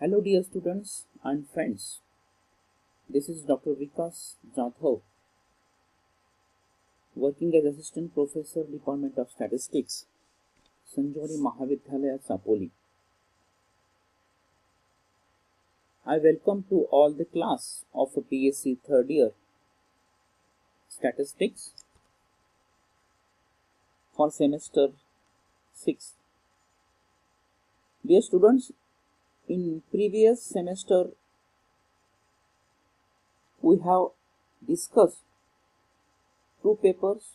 Hello dear students and friends, this is Dr. Vikas Jadhav, working as Assistant Professor, Department of Statistics, Sanjori Mahavidhyalaya, Sapoli. I welcome to all the class of B.Sc. third year Statistics for semester 6. Dear students, in previous semester we have discussed two papers,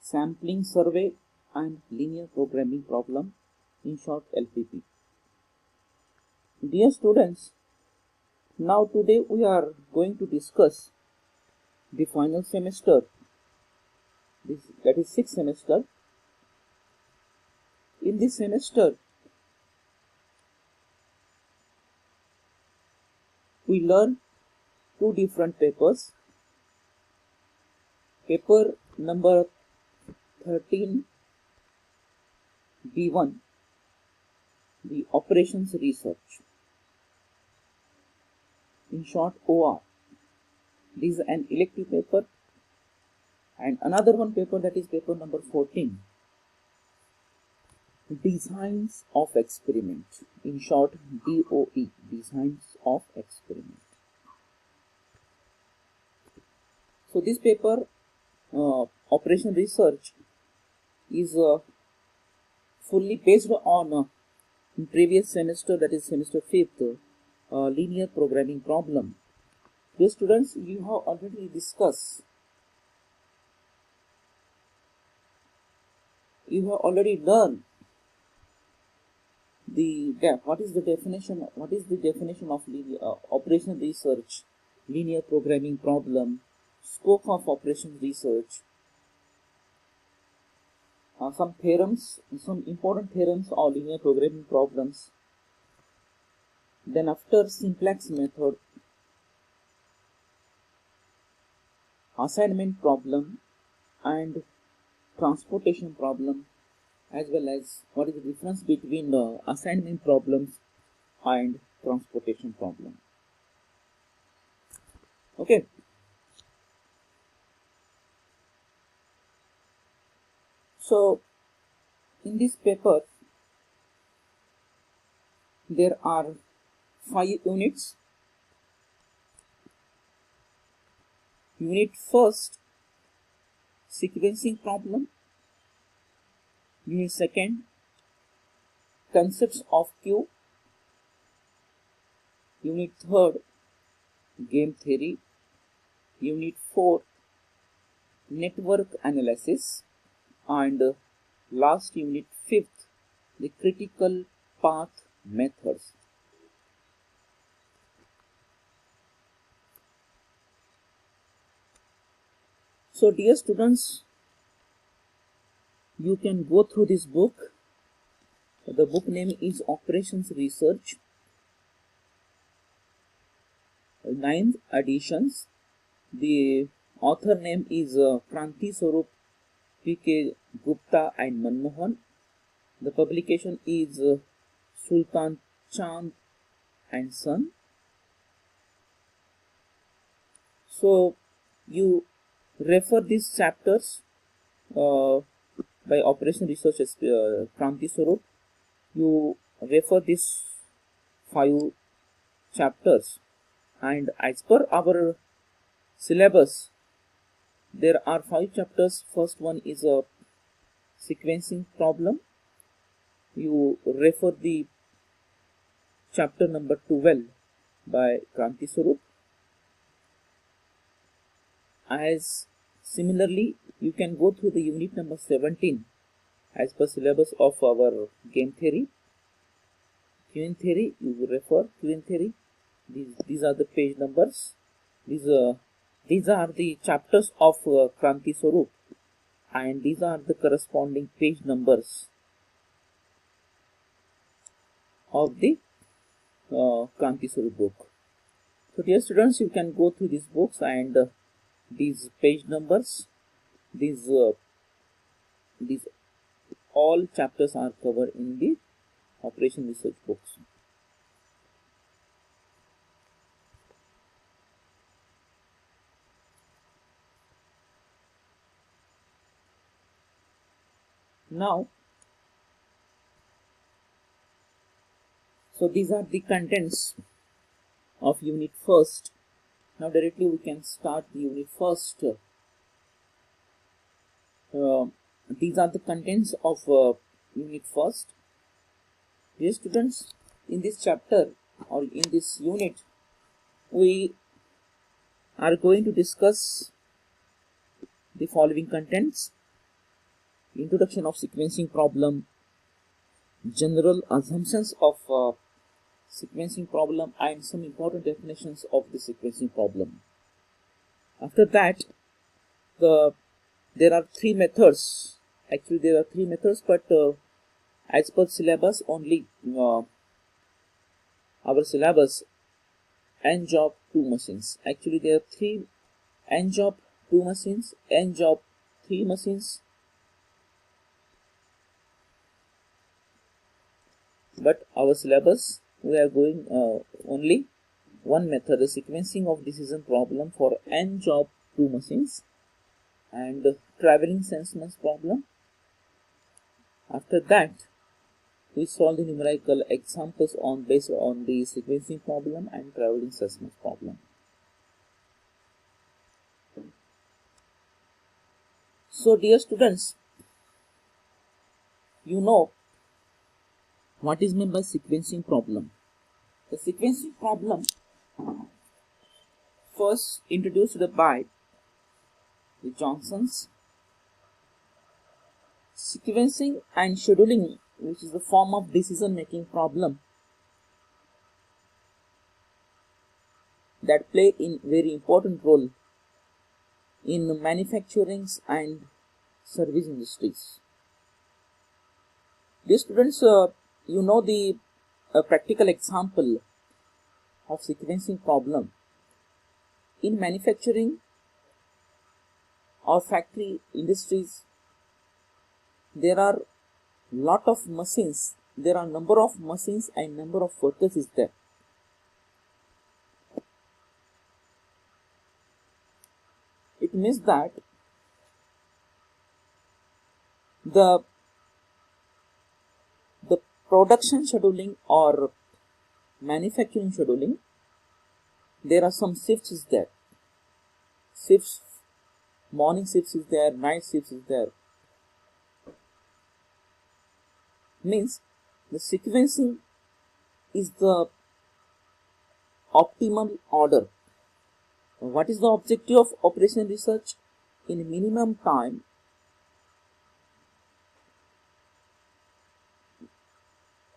sampling survey and linear programming problem, in short LPP. Dear students, now today we are going to discuss the final semester, that is sixth semester. In this semester, we learn two different papers. Paper number 13 B1, the operations research, in short OR. This is an elective paper, and another one paper, that is paper number 14, designs of experiment, in short DOE, designs of experiment. So this paper, operation research, is fully based on in previous semester, that is semester 5th, linear programming problem. Dear students, you have already discussed, you have already learned what is the definition of linear operation research, linear programming problem, scope of operation research, some theorems, some important theorems of linear programming problems. Then after simplex method, assignment problem and transportation problem, as well as what is the difference between the assignment problems and transportation problem. Okay. So in this paper there are 5 units. Unit first, sequencing problem. Unit second, concepts of queue. Unit third, game theory. Unit 4, network analysis. And last unit 5th, the critical path methods. So dear students, you can go through this book. The book name is Operations Research, 9th editions. The author name is Kranti Swarup, P.K. Gupta and Manmohan. The publication is Sultan Chand and Son. So you refer these chapters by Operation Research Kranti Swarup. You refer these 5 chapters, and as per our syllabus, there are 5 chapters. First one is a sequencing problem. You refer the chapter number 12 by Kranti Swarup. As similarly, you can go through the unit number 17 as per syllabus of our game theory. Queuing theory, you refer queuing theory. These are the page numbers. These are the chapters of Kranti Swarup, and these are the corresponding page numbers of the Kranti Swarup book. So dear students, you can go through these books, and these page numbers, these all chapters are covered in the operation research books. Now, so these are the contents of unit first. Now directly we can start the unit first. These are the contents of unit first. Dear students, in this chapter or in this unit, we are going to discuss the following contents: introduction of sequencing problem, general assumptions of sequencing problem, and some important definitions of the sequencing problem. After that, there are three methods. Actually, there are three methods, but as per syllabus, only our syllabus n-job 2 machines. Actually, there are three n-job 2 machines, n-job 3 machines, but our syllabus we are going only one method, the sequencing of decision problem for n-job 2 machines and traveling salesman's problem. After that, we solve the numerical examples based on the sequencing problem and traveling salesman's problem. So dear students, you know what is meant by sequencing problem. The sequencing problem first introduced by the Johnsons. Sequencing and scheduling, which is the form of decision making problem that play in very important role in manufacturing and service industries. Dear students, you know the practical example of sequencing problem. In manufacturing or factory industries, there are lot of machines. There are number of machines and number of workers is there. It means that the production scheduling or manufacturing scheduling, there are some shifts is there. Shifts, morning shifts is there, night shifts is there. Means the sequencing is the optimal order. What is the objective of operation research? In minimum time,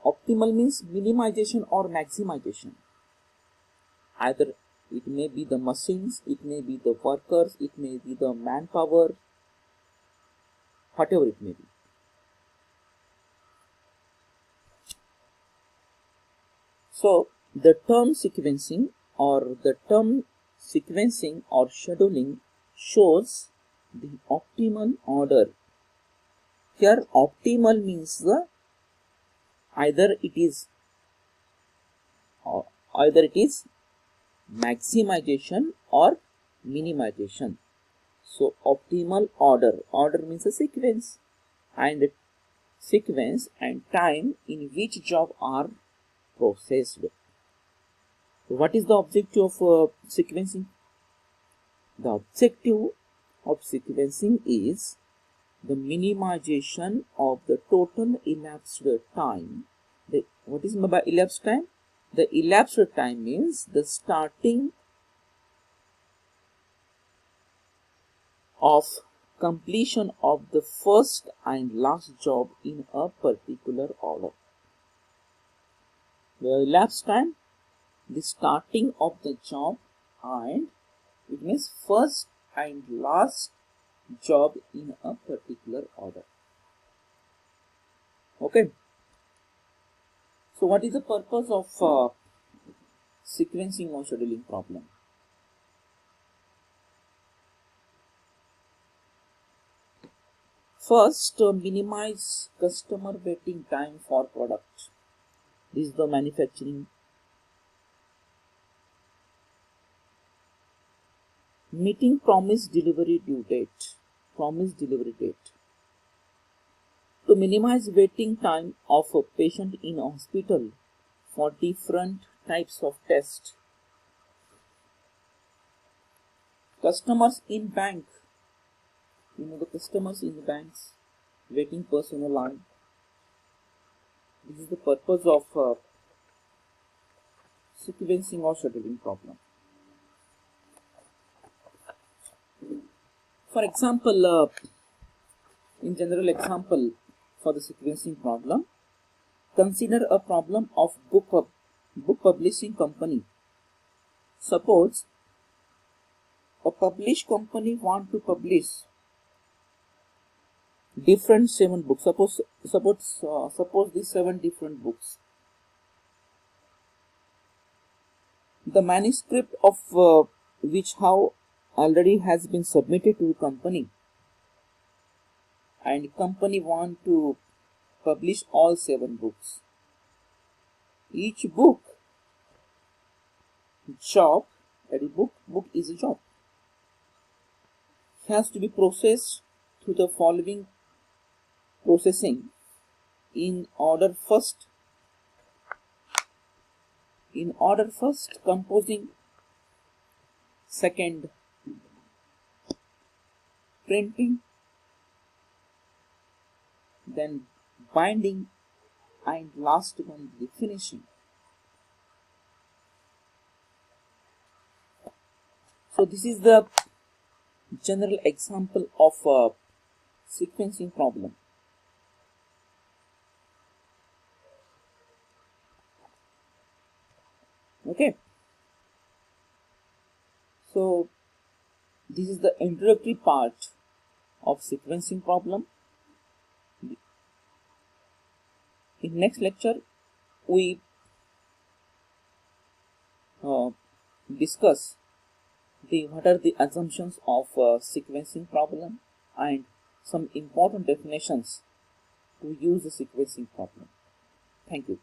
optimal means minimization or maximization. Either it may be the machines, it may be the workers, it may be the manpower, whatever it may be. So the term sequencing or scheduling shows the optimal order. Here optimal means either it is maximization or minimization. So optimal order means a sequence and time in which job are processed. What is the objective of sequencing? The objective of sequencing is the minimization of the total elapsed time. What is meant by elapsed time? The elapsed time means the starting of completion of the first and last job in a particular order. The elapsed time, the starting of the job, and it means first and last job in a particular order. Okay. So what is the purpose of sequencing or scheduling problem? First, minimize customer waiting time for product. This is the manufacturing. Meeting promise delivery due date. Promise delivery date. To minimize waiting time of a patient in a hospital for different types of tests. Customers in bank. You know the customers in the banks waiting person on line. This is the purpose of sequencing or scheduling problem. For example, in general example for the sequencing problem, consider a problem of book publishing company. Suppose a publish company want to publish different 7 books. Suppose these 7 different books. The manuscript of which how already has been submitted to the company, and company want to publish all 7 books. Each book job, that is book is a job, has to be processed through the following processing in order first composing, second printing, then binding, and last one the finishing. So this is the general example of a sequencing problem. Okay, so this is the introductory part of sequencing problem. In next lecture we discuss what are the assumptions of sequencing problem and some important definitions to use the sequencing problem. Thank you.